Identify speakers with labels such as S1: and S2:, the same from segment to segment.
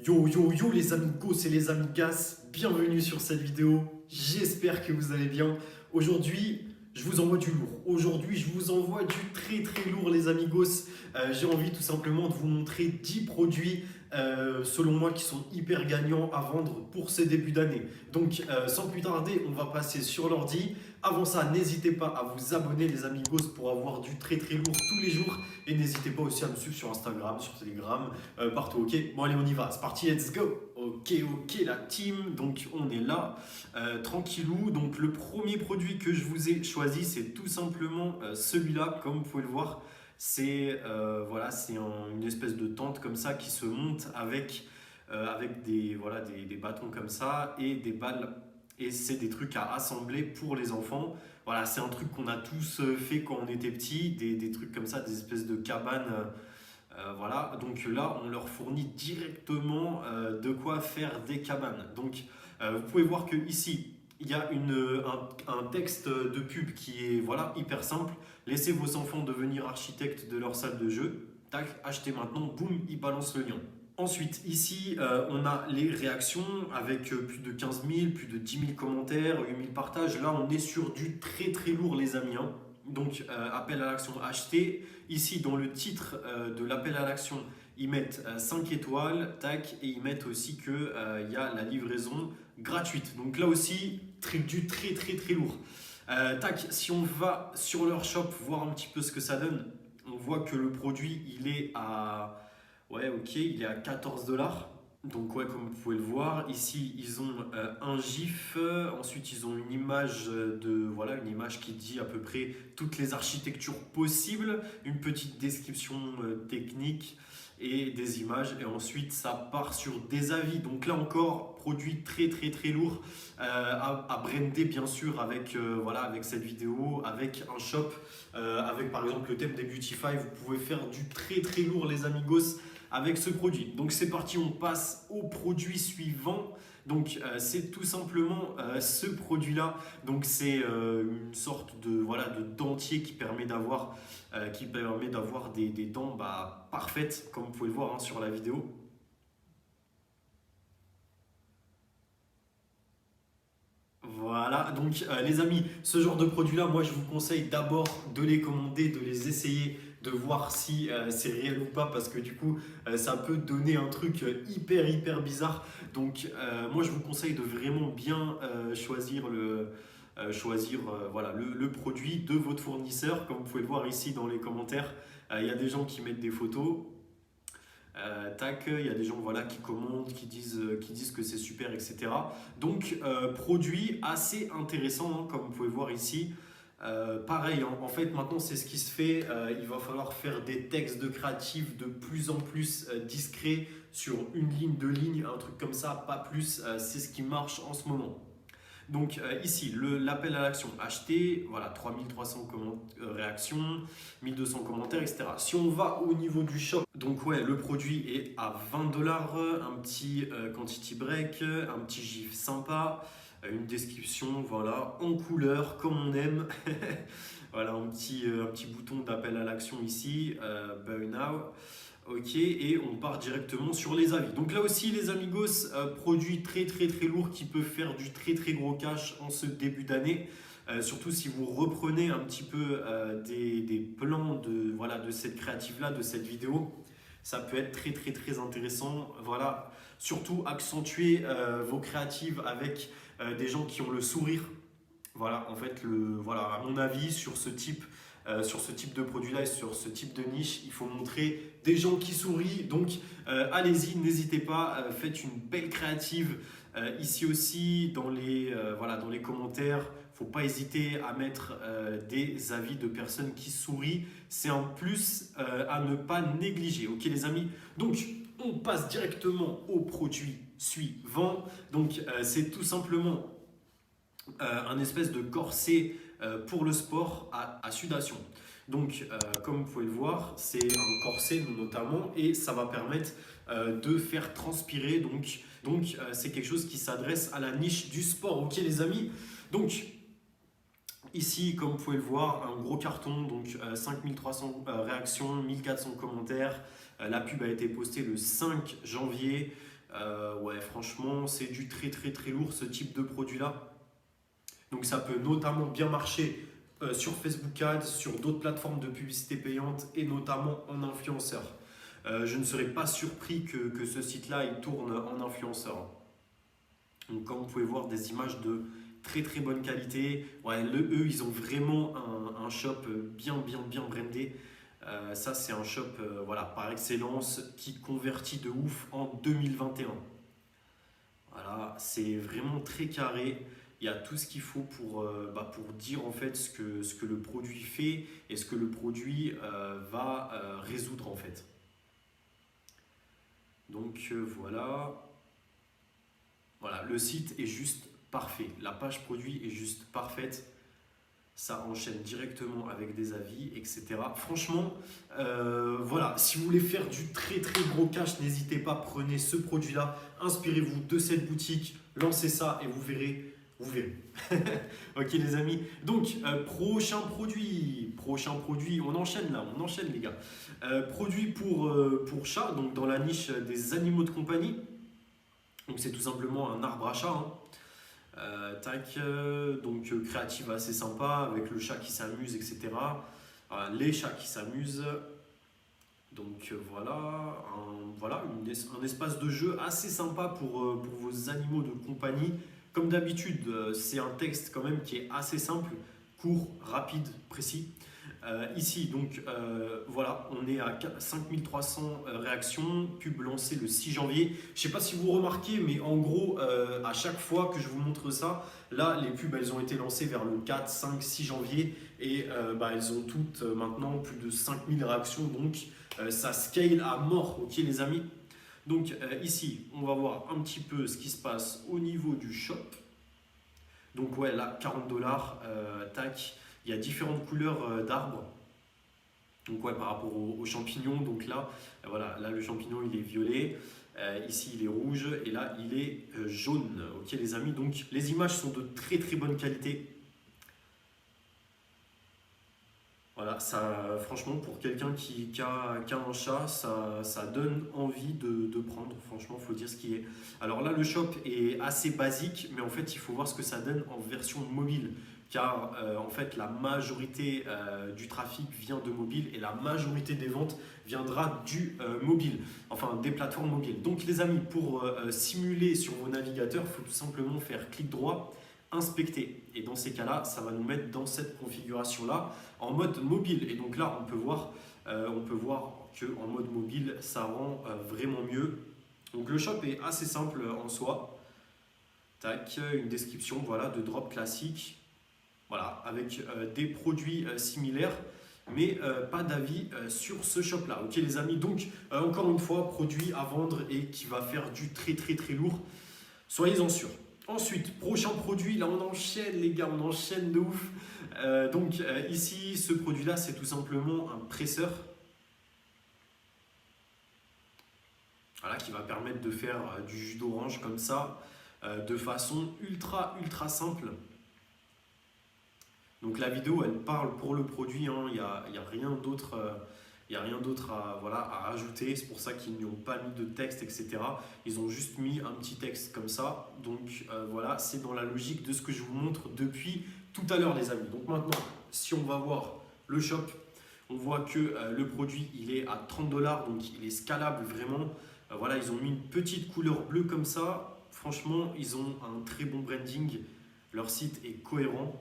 S1: Yo yo yo les amigos et les amigas, bienvenue sur cette vidéo, j'espère que vous allez bien. Aujourd'hui, je vous envoie du lourd. Aujourd'hui, je vous envoie du très très lourd les amigos. J'ai envie tout simplement de vous montrer 10 produits selon moi qui sont hyper gagnants à vendre pour ces débuts d'année. Donc sans plus tarder, on va passer sur l'ordi. Avant ça, n'hésitez pas à vous abonner les amigos pour avoir du très très lourd tous les jours. Et n'hésitez pas aussi à me suivre sur Instagram, sur Telegram, partout, ok. Bon allez, on y va, c'est parti, let's go. Ok, ok la team, donc on est là, tranquillou. Donc le premier produit que je vous ai choisi, c'est tout simplement celui-là, comme vous pouvez le voir. C'est voilà, une espèce de tente comme ça qui se monte avec des bâtons comme ça et des balles. Et c'est des trucs à assembler pour les enfants. Voilà, c'est un truc qu'on a tous fait quand on était petit, des trucs comme ça, des espèces de cabanes. Voilà, donc là, on leur fournit directement de quoi faire des cabanes. Donc, vous pouvez voir que ici, il y a un texte de pub qui est voilà, hyper simple. Laissez vos enfants devenir architectes de leur salle de jeu. Tac, achetez maintenant, boum, ils balancent le lien. Ensuite, ici, on a les réactions avec plus de 15 000, plus de 10 000 commentaires, 8 000 partages. Là, on est sur du très très lourd, les amis, hein. Donc, appel à l'action acheté. Ici, dans le titre de l'appel à l'action, ils mettent 5 étoiles, tac, et ils mettent aussi qu'il y a la livraison gratuite. Donc là aussi, du très très très lourd. Tac, si on va sur leur shop voir un petit peu ce que ça donne, on voit que le produit, il est à... Ouais, ok, il est à 14 $. Donc ouais, comme vous pouvez le voir, ici ils ont un GIF, ensuite ils ont une image voilà, une image qui dit à peu près toutes les architectures possibles, une petite description technique et des images, et ensuite ça part sur des avis. Donc là encore, produit très très très lourd à brander bien sûr avec, voilà, avec cette vidéo, avec un shop, avec par exemple le thème des Beautify, vous pouvez faire du très très lourd les amigos avec ce produit. Donc c'est parti, on passe au produit suivant. Donc c'est tout simplement ce produit-là. Donc c'est une sorte de voilà de dentier qui permet d'avoir des dents parfaites, comme vous pouvez le voir hein, sur la vidéo. Voilà, donc les amis, ce genre de produit-là, moi je vous conseille d'abord de les commander, de les essayer, de voir si c'est réel ou pas, parce que du coup, ça peut donner un truc hyper bizarre. Donc moi je vous conseille de vraiment bien choisir voilà, le produit de votre fournisseur. Comme vous pouvez le voir ici dans les commentaires, il y a des gens qui mettent des photos. Tac, il y a des gens voilà, qui commentent, qui disent que c'est super, etc. Donc, produit assez intéressant, hein, comme vous pouvez voir ici. Pareil, hein, en fait, maintenant, c'est ce qui se fait. Il va falloir faire des textes de créatifs de plus en plus discrets sur une ligne, deux lignes, un truc comme ça, pas plus. C'est ce qui marche en ce moment. Donc ici, l'appel à l'action acheté, voilà, 3300 réactions, 1200 commentaires, etc. Si on va au niveau du shop, donc ouais, le produit est à 20 $, un petit quantity break, un petit gif sympa, une description, voilà, en couleur, comme on aime. Voilà, un petit bouton d'appel à l'action ici, Buy Now. Ok, et on part directement sur les avis. Donc là aussi, les amigos, produit très très très lourd qui peut faire du très très gros cash en ce début d'année. Surtout si vous reprenez un petit peu des plans voilà, de cette créative-là, de cette vidéo. Ça peut être très très très intéressant. Voilà, surtout accentuer vos créatives avec des gens qui ont le sourire. Voilà, en fait, voilà, à mon avis, sur ce type de produit-là et sur ce type de niche, il faut montrer des gens qui sourient. Donc, allez-y, n'hésitez pas, faites une belle créative. Ici aussi, voilà, dans les commentaires, il ne faut pas hésiter à mettre des avis de personnes qui sourient. C'est un plus à ne pas négliger. Ok, les amis? Donc, on passe directement au produit suivant. Donc, c'est tout simplement un espèce de corset pour le sport à sudation. Donc, comme vous pouvez le voir, c'est un corset notamment et ça va permettre de faire transpirer. Donc c'est quelque chose qui s'adresse à la niche du sport. Ok, les amis? Donc, ici, comme vous pouvez le voir, un gros carton, donc 5300 réactions, 1400 commentaires. La pub a été postée le 5 janvier. Ouais, franchement, c'est du très très très lourd ce type de produit-là. Donc ça peut notamment bien marcher sur Facebook Ads, sur d'autres plateformes de publicité payante et notamment en influenceur. Je ne serais pas surpris que ce site-là il tourne en influenceur. Donc comme vous pouvez voir, des images de très très bonne qualité. Ouais, eux, ils ont vraiment un shop bien brandé. Ça, c'est un shop voilà, par excellence qui convertit de ouf en 2021. Voilà, c'est vraiment très carré. Il y a tout ce qu'il faut pour dire en fait ce que le produit fait et ce que le produit va résoudre en fait. Donc voilà. Voilà, le site est juste parfait. La page produit est juste parfaite. Ça enchaîne directement avec des avis, etc. Franchement, voilà, si vous voulez faire du très très gros cash, n'hésitez pas, prenez ce produit-là, inspirez-vous de cette boutique, lancez ça et vous verrez, vous verrez. Ok les amis, donc prochain produit, on enchaîne là, on enchaîne les gars. Produit pour chat, donc dans la niche des animaux de compagnie. Donc c'est tout simplement un arbre à chat. Hein. Donc créative assez sympa avec le chat qui s'amuse, etc. Les chats qui s'amusent. Donc voilà, un espace de jeu assez sympa pour vos animaux de compagnie. Comme d'habitude, c'est un texte quand même qui est assez simple, court, rapide, précis. Ici, donc voilà, on est à 5300 réactions, pub lancée le 6 janvier. Je ne sais pas si vous remarquez, mais en gros, à chaque fois que je vous montre ça, là, les pubs, elles ont été lancées vers le 4, 5, 6 janvier et elles ont toutes maintenant plus de 5000 réactions, donc ça scale à mort, ok les amis. Donc ici, on va voir un petit peu ce qui se passe au niveau du shop. Donc ouais, là, 40$, tac. Il y a différentes couleurs d'arbres. Donc ouais, par rapport aux champignons. Donc là, voilà, là le champignon il est violet. Ici il est rouge et là il est jaune. Ok les amis. Donc les images sont de très très bonne qualité. Voilà, ça, franchement, pour quelqu'un qui a un chat, ça donne envie de prendre. Franchement, il faut dire ce qui est. Alors là, le shop est assez basique, mais en fait, il faut voir ce que ça donne en version mobile. Car en fait, la majorité du trafic vient de mobile et la majorité des ventes viendra du mobile, enfin des plateformes mobiles. Donc les amis, pour simuler sur vos navigateurs, il faut tout simplement faire clic droit, inspecter. Et dans ces cas-là, ça va nous mettre dans cette configuration-là en mode mobile. Et donc là, on peut voir qu'en mode mobile, ça rend vraiment mieux. Donc le shop est assez simple en soi. Tac, une description voilà, de drop classique. Voilà, avec des produits similaires, mais pas d'avis sur ce shop-là. Ok les amis, donc encore une fois, produit à vendre et qui va faire du très très très lourd. Soyez-en sûrs. Ensuite, prochain produit, là on enchaîne les gars, on enchaîne de ouf. Ici, ce produit-là, c'est tout simplement un presseur. Voilà, qui va permettre de faire du jus d'orange comme ça, de façon ultra simple. Donc la vidéo, elle parle pour le produit, hein. Il n'y a rien d'autre à rajouter. C'est pour ça qu'ils n'y ont pas mis de texte, etc. Ils ont juste mis un petit texte comme ça. Donc voilà, c'est dans la logique de ce que je vous montre depuis tout à l'heure les amis. Donc maintenant, si on va voir le shop, on voit que le produit, il est à 30$, donc il est scalable vraiment. Voilà, ils ont mis une petite couleur bleue comme ça. Franchement, ils ont un très bon branding. Leur site est cohérent.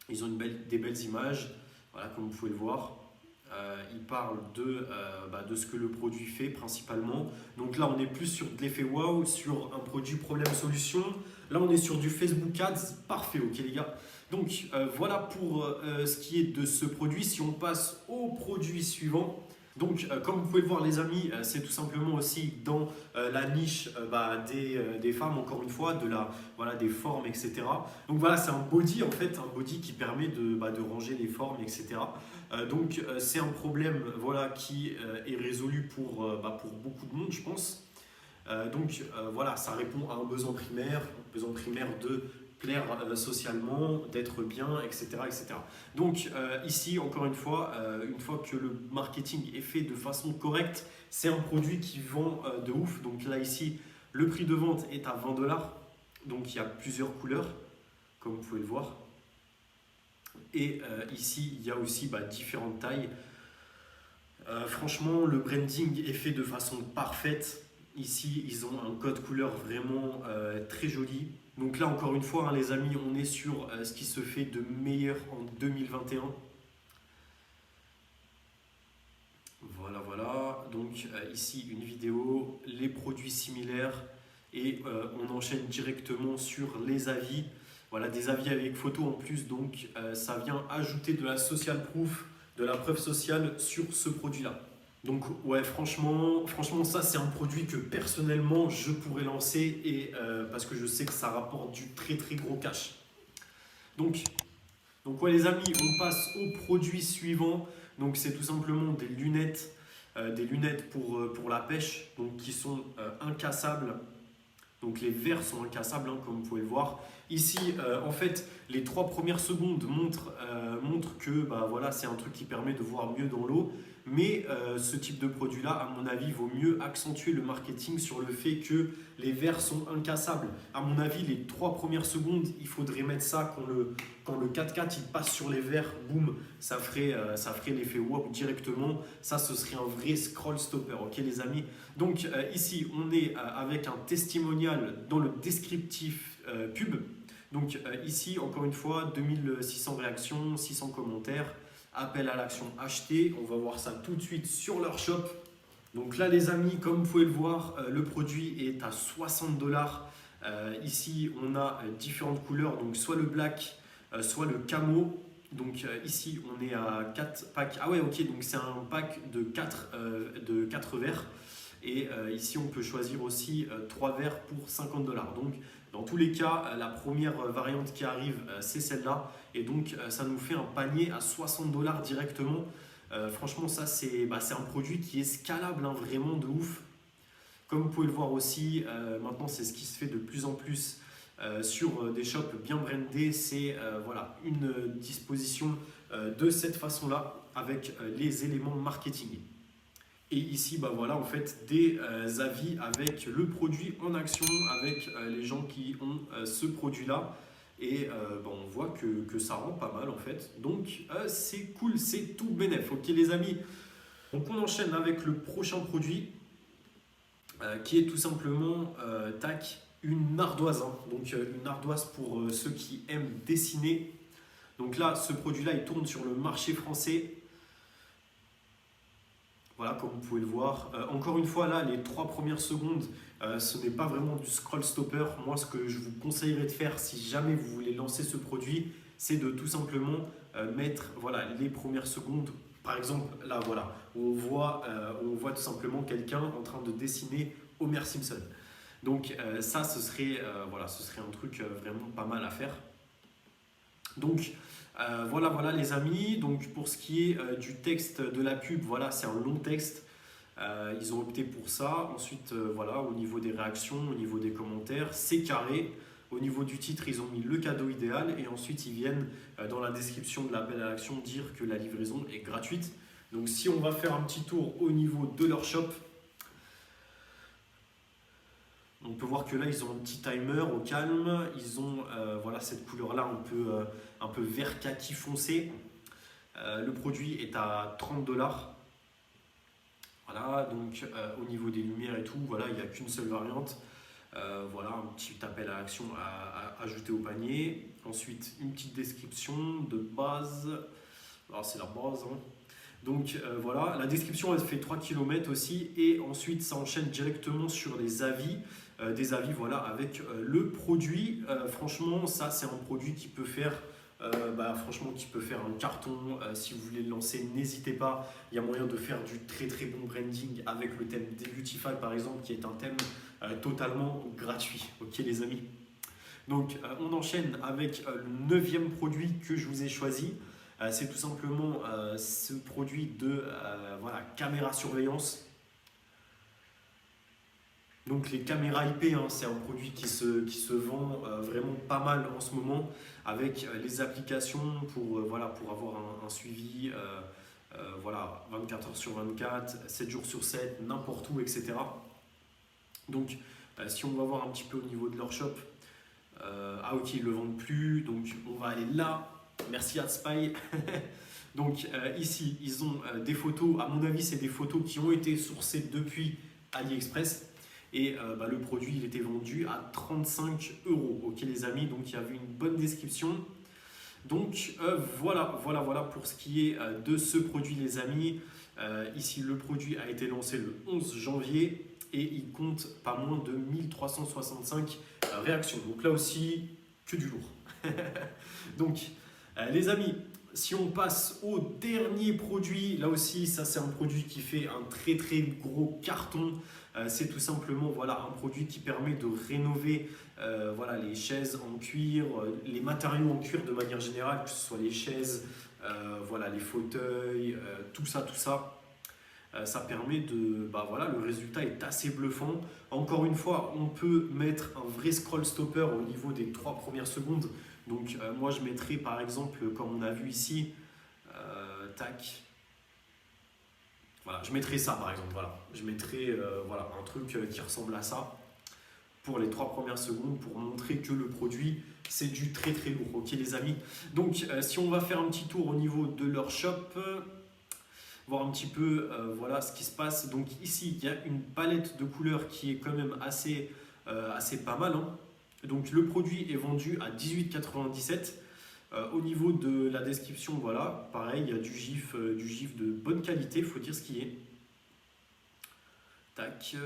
S1: Ils ont des belles images, voilà, comme vous pouvez le voir. Ils parlent de ce que le produit fait principalement. Donc là, on est plus sur de l'effet wow, sur un produit problème-solution. Là, on est sur du Facebook Ads. Parfait, ok les gars. Donc voilà pour ce qui est de ce produit. Si on passe au produit suivant. Donc, comme vous pouvez le voir les amis, c'est tout simplement aussi dans la niche des femmes, encore une fois, des formes, etc. Donc voilà, c'est un body en fait, un body qui permet de ranger les formes, etc. C'est un problème voilà, qui est résolu pour beaucoup de monde, je pense. Voilà, ça répond à un besoin primaire de plaire socialement, d'être bien, etc. etc. Donc ici, encore une fois que le marketing est fait de façon correcte, c'est un produit qui vend de ouf. Donc là, ici, le prix de vente est à 20 $. Donc il y a plusieurs couleurs, comme vous pouvez le voir. Et ici, il y a aussi différentes tailles. Franchement, le branding est fait de façon parfaite. Ici, ils ont un code couleur vraiment très joli. Donc là, encore une fois, les amis, on est sur ce qui se fait de meilleur en 2021. Voilà, voilà. Donc ici, une vidéo, les produits similaires. Et on enchaîne directement sur les avis. Voilà, des avis avec photo en plus. Donc ça vient ajouter de la social proof, de la preuve sociale sur ce produit-là. Donc ouais, franchement ça c'est un produit que personnellement je pourrais lancer et parce que je sais que ça rapporte du très très gros cash. Donc ouais les amis, on passe au produit suivant. Donc c'est tout simplement des lunettes pour la pêche, donc qui sont incassables. Donc les verres sont incassables, comme vous pouvez le voir. Ici, en fait, les 3 premières secondes montrent que voilà, c'est un truc qui permet de voir mieux dans l'eau. Mais ce type de produit-là, à mon avis, vaut mieux accentuer le marketing sur le fait que les verres sont incassables. À mon avis, les 3 premières secondes, il faudrait mettre ça quand le 4x4 il passe sur les verres, boum, ça ferait l'effet wow directement. Ça, ce serait un vrai scroll stopper, ok les amis. Donc ici, on est avec un testimonial dans le descriptif pub. Donc ici, encore une fois, 2600 réactions, 600 commentaires. Appel à l'action acheter, on va voir ça tout de suite sur leur shop. Donc là les amis, comme vous pouvez le voir, le produit est à 60 $. Ici on a différentes couleurs, donc soit le black, soit le camo. Donc ici on est à 4 packs, ah ouais ok, donc c'est un pack de 4 verres. Et ici on peut choisir aussi 3 verres pour 50 $. Donc dans tous les cas, la première variante qui arrive, c'est celle-là. Et donc, ça nous fait un panier à 60 $ directement. Franchement, ça, c'est un produit qui est scalable, vraiment de ouf. Comme vous pouvez le voir aussi, maintenant, c'est ce qui se fait de plus en plus sur des shops bien brandés. C'est voilà, une disposition de cette façon-là avec les éléments marketing. Et ici, voilà, en fait, des avis avec le produit en action, avec les gens qui ont ce produit-là. Et on voit que ça rend pas mal, en fait. Donc, c'est cool, c'est tout bénef. Ok, les amis. Donc, on enchaîne avec le prochain produit qui est tout simplement, une ardoise. Donc, une ardoise pour ceux qui aiment dessiner. Donc là, ce produit-là, il tourne sur le marché français. Voilà, comme vous pouvez le voir. Encore une fois, là, les 3 premières secondes, ce n'est pas vraiment du scroll stopper. Moi, ce que je vous conseillerais de faire si jamais vous voulez lancer ce produit, c'est de tout simplement mettre les premières secondes. Par exemple, là, voilà, où on voit tout simplement quelqu'un en train de dessiner Homer Simpson. Donc ça, ce serait un truc vraiment pas mal à faire. Donc, voilà les amis. Donc pour ce qui est du texte de la pub, voilà, c'est un long texte. Ils ont opté pour ça. Ensuite, voilà, au niveau des réactions, au niveau des commentaires, c'est carré. Au niveau du titre, ils ont mis le cadeau idéal. Et ensuite, ils viennent dans la description de l'appel à l'action dire que la livraison est gratuite. Donc si on va faire un petit tour au niveau de leur shop, on peut voir que là, ils ont un petit timer au calme. Ils ont cette couleur-là un peu vert kaki foncé. Le produit est à 30 $. Voilà, donc au niveau des lumières et tout, voilà, il n'y a qu'une seule variante. Voilà, un petit appel à l'action à ajouter au panier. Ensuite, une petite description de base. Alors, c'est la base. Donc voilà, la description elle fait 3 km aussi. Et ensuite, ça enchaîne directement sur les avis. Des avis voilà, avec le produit. Franchement, ça, c'est un produit qui peut faire. Qui peut faire un carton. Si vous voulez le lancer, n'hésitez pas. Il y a moyen de faire du très très bon branding avec le thème Debutify par exemple, qui est un thème totalement gratuit. Ok les amis. Donc on enchaîne avec le 9e produit que je vous ai choisi. C'est tout simplement ce produit de caméra surveillance. Donc les caméras IP, hein, c'est un produit qui se vend vraiment pas mal en ce moment avec les applications pour, voilà, pour avoir un suivi voilà, 24 heures sur 24, 7 jours sur 7, n'importe où, etc. Donc si on va voir un petit peu au niveau de leur shop, ah ok, ils ne le vendent plus, donc on va aller là. Merci AdSpy. Donc ici, ils ont des photos, à mon avis, c'est des photos qui ont été sourcées depuis AliExpress. Et le produit, il était vendu à 35 €. Ok les amis, donc il y avait une bonne description. Donc voilà pour ce qui est de ce produit les amis. Ici, le produit a été lancé le 11 janvier et il compte pas moins de 1365 réactions. Donc là aussi, que du lourd. Donc les amis, si on passe au dernier produit, là aussi, ça c'est un produit qui fait un très très gros carton. C'est tout simplement voilà, un produit qui permet de rénover voilà, les chaises en cuir, les matériaux en cuir de manière générale, que ce soit les chaises, voilà, les fauteuils, tout ça. Ça permet de... voilà, le résultat est assez bluffant. Encore une fois, on peut mettre un vrai scroll stopper au niveau des 3 premières secondes. Donc moi je mettrais par exemple, comme on a vu ici, tac, voilà, je mettrais ça par exemple, voilà. Je mettrais voilà, un truc qui ressemble à ça pour les 3 premières secondes pour montrer que le produit c'est du très très lourd, ok les amis. Donc si on va faire un petit tour au niveau de leur shop, voir un petit peu voilà, ce qui se passe. Donc ici il y a une palette de couleurs qui est quand même assez pas mal, hein. Donc le produit est vendu à 18,97 €. Au niveau de la description, voilà, pareil, il y a du gif de bonne qualité, il faut dire ce qui est. Tac,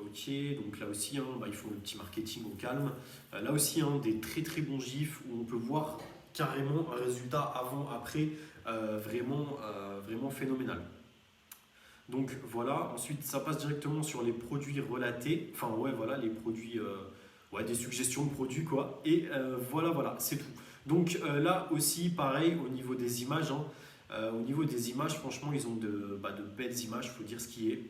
S1: ok, donc là aussi, hein, il faut le petit marketing au calme. Là aussi, hein, des très très bons gifs où on peut voir carrément un résultat avant-après vraiment phénoménal. Donc voilà, ensuite ça passe directement sur les produits relatés, enfin ouais voilà, les produits, ouais, des suggestions de produits quoi, et voilà, c'est tout. Donc là aussi pareil au niveau des images, hein, au niveau des images franchement ils ont de belles images, il faut dire ce qui est.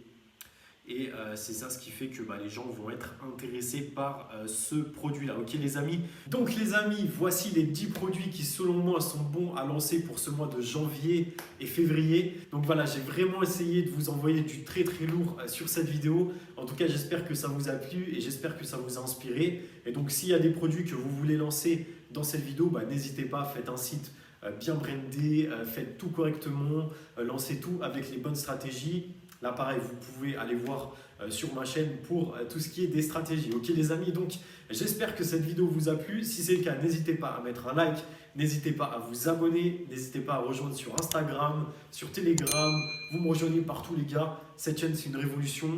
S1: Et c'est ça ce qui fait que les gens vont être intéressés par ce produit-là. Ok les amis? Donc les amis, voici les 10 produits qui selon moi sont bons à lancer pour ce mois de janvier et février. Donc voilà, j'ai vraiment essayé de vous envoyer du très très lourd sur cette vidéo. En tout cas, j'espère que ça vous a plu et j'espère que ça vous a inspiré. Et donc s'il y a des produits que vous voulez lancer dans cette vidéo, n'hésitez pas, faites un site bien brandé, faites tout correctement, lancez tout avec les bonnes stratégies. Là, pareil, vous pouvez aller voir sur ma chaîne pour tout ce qui est des stratégies. Ok les amis, donc j'espère que cette vidéo vous a plu. Si c'est le cas, n'hésitez pas à mettre un like, n'hésitez pas à vous abonner, n'hésitez pas à rejoindre sur Instagram, sur Telegram. Vous me rejoignez partout les gars. Cette chaîne, c'est une révolution.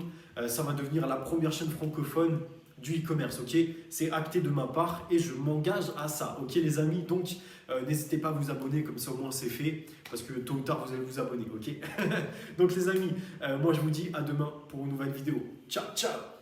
S1: Ça va devenir la première chaîne francophone du e-commerce, ok? C'est acté de ma part et je m'engage à ça, ok les amis? Donc n'hésitez pas à vous abonner, comme ça au moins c'est fait, parce que tôt ou tard vous allez vous abonner, ok? Donc les amis, moi je vous dis à demain pour une nouvelle vidéo. Ciao, ciao!